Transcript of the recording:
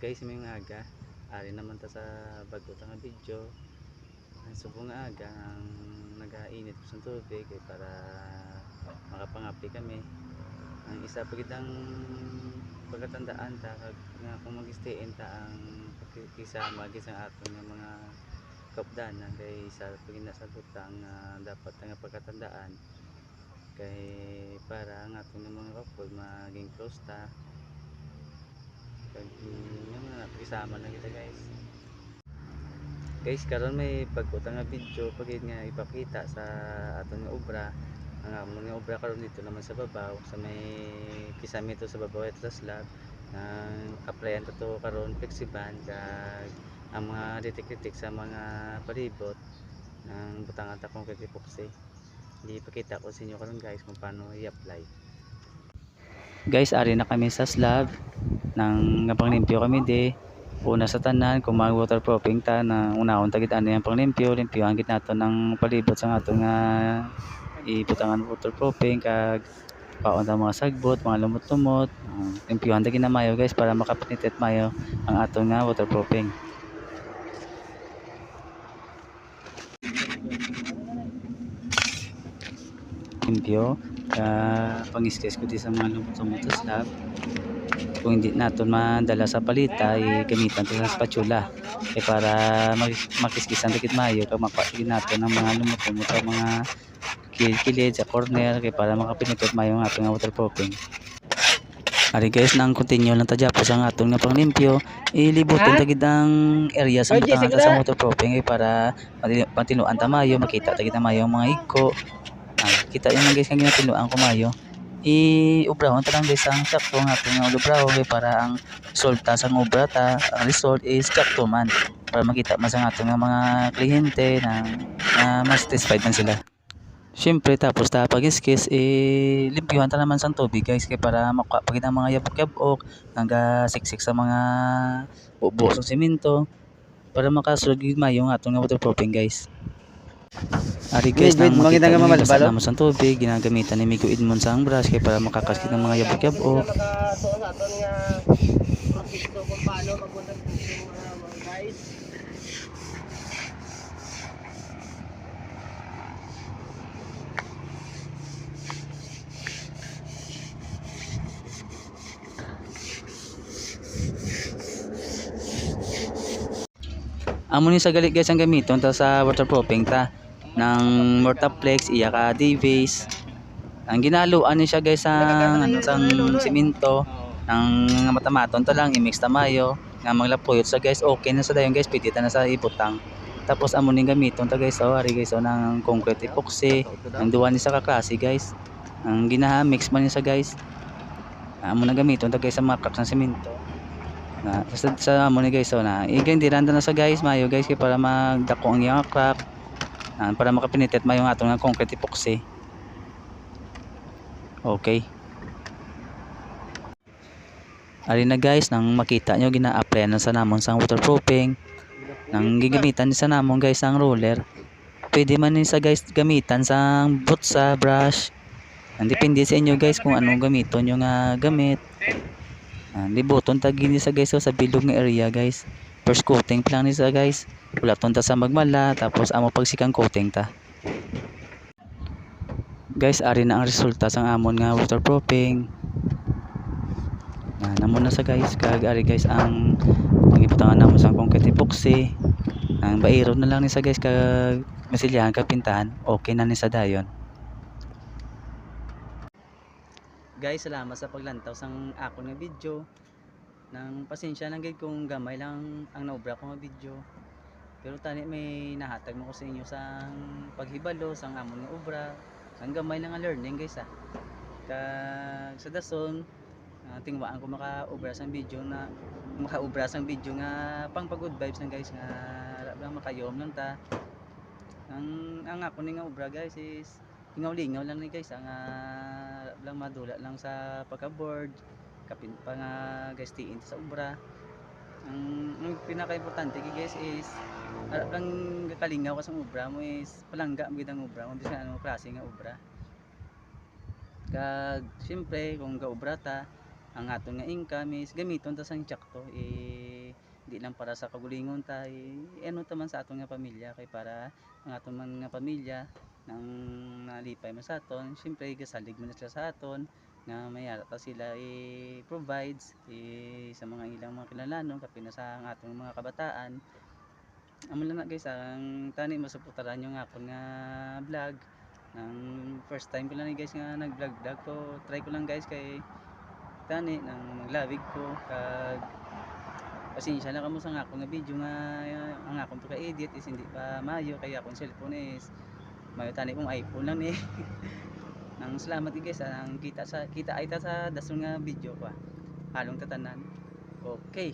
Guys, may aga ari naman ta sa bago ta nga video. Ang subong nga aga ang nagainit ko sa tubig para makapangapi kami. Ang isa pa kitang pagkatandaan ta nga kung mag-stayin ta ang pakikisama sa aton nga mga kapdanan kay sa paginasagot ta nga dapat nga pagkatandaan kay para ang aton nga mga couple maging close ta. Isama na kita guys karon may pagkutang nga video pagit nga ipakita sa aton nga obra. Ang amon nga obra karon dito naman sa babaw sa may kisame to sa babaw at sa slab ang applyan to karon flexiban kag ang mga detik-detik sa mga palibot ng butangan ta kung epoxy. Ipakita ko sa inyo karon guys kung paano i-apply. Guys, ari na kami sa slab nang panglimpyo kami una sa tanan kung mag waterproofing ta na unahon tagit ano yung panglimpyo git nato ng palibot sa aton nga ibutangan waterproofing kag paon ta mga sagbot mga lumot-lumot limpyohan tagit na mayo guys para makapinitit mayo ang aton nga waterproofing. Limpyo pang-sketch ko sa mga lumot-lumot sa slab. Kung hindi natin madala sa palita gamitan ito sa spatula para makiskisan dikit mayo kag mapatid natin ng mga lumot-lumot sa mga kilid sa corner para makapinitot mayo ang ating waterproofing. Ari guys nang continue lang tadya po sa aton nga panglimpyo ilibutin tagid ang area sa butang sa waterproofing para patinuan ta mayo makita tagid mayo ang mga higko. Kita yung guys kang ginatinuan ko mayo i-ubrahon ta lang guys ang sakto nga ating ubraho para ang resulta sa obra ta ang result is sakto man para makita man sa ating mga kliyente na mas satisfied man sila. Siyempre tapos ta pag-skis limpyuhan ta naman sang tubig guys kay para makapagid ang mga yabok-yabok hangga siksik sa mga buo sa semento para makasulod gid mayo ang atong waterproofing guys. Ari guys nang makita nyo yung lasad naman sa tubig ginagamitan ni Migo Edmond sa ang brush kaya para makakaskit ng mga yabok-yabok. Amo ni sa galit guys ang gamiton ta sa waterproofing ta ng Mortaplex iya ka D-base. Ang ginaluan ni siya guys ang sang semento ng matamaton ta lang i-mix ta mayo nga maglapuyot sa guys okay na sa dayon guys pwede ta na sa ibutang. Tapos amo ning gamiton ta guys ari guys ng concrete epoxy ang duwa ni sa kaklase guys. Ang ginaha-mix man ni sa guys. Amo na gamiton ta guys sa mga crack ng semento. Na sa amo ni guys na i-grindiran na sa guys mayo guys kay para magdako ang iyang crack para makapinitit mayo nga atong concrete epoxy. Okay. Ari na guys nang makita nyo gina-apply na sa namon sang waterproofing nang gigamitan ni sa namon guys ang roller. Pwede man ni sa guys gamitan sang butsa brush. Depende sa inyo guys kung anong gamiton nyo nga gamit. Libuton ta gini sa guys sa bilog nga area guys. First coating pa lang ni sa guys. Ulaton ta sa magmala tapos amo pagsikang coating ta. Guys ari na ang resulta sang amon nga waterproofing. Namon na sa guys kag ari guys ang ibutangan namon sang concrete epoxy. Ang bairo na lang ni sa guys kag masilyahan kag pintahan okay na ni sa dayon. Guys, salamat sa paglantaw sang ako nga video. Nang pasensya lang gid kung gamay lang ang naobra ko nga video. Pero tani may nahatag mo ko sa inyo sang paghibalo sang amon nga obra. Ang gamay lang nga learning guys Kag sa dason tingwaan ko maka-obra sang video nga pang pag-good vibes lang guys nga lang makayom lang ta. Ang ako ni nga obra guys is lingaw-lingaw lang ni guys lang madula lang sa pagka-board kapin pa nga guys tiin sa obra. Ang pinaka-importante guys is lang kalingaw ka sa obra mo is palangga mo ang obra mo bisan anong klase nga obra. Kag siyempre kung gaobra ta ang aton nga income is gamiton ta sang tiyakto di lang para sa kagulingon ta ano ta man sa aton nga pamilya kay para ang aton mga pamilya nang nalipay man sa aton syempre gasalig man sila sa aton nga mayara ta sila provides sa mga ilang mga kinahanglanon kapin na sa ang atong mga kabataan. Amo lang na guys ang tani masuportahan yung akon nga vlog ng first time ko lang ni guys nga nag vlog vlog ko try ko lang guys kay tani nang maglawig ko kag pasensya na kamo sa akong nga video nga ang akong pagka-edit is hindi pa maayo kaya akong cellphone is mayo tani kong iPhone lang ni nang salamat guys ang kita ay ta sa dason nga video ko halong tatanan okay.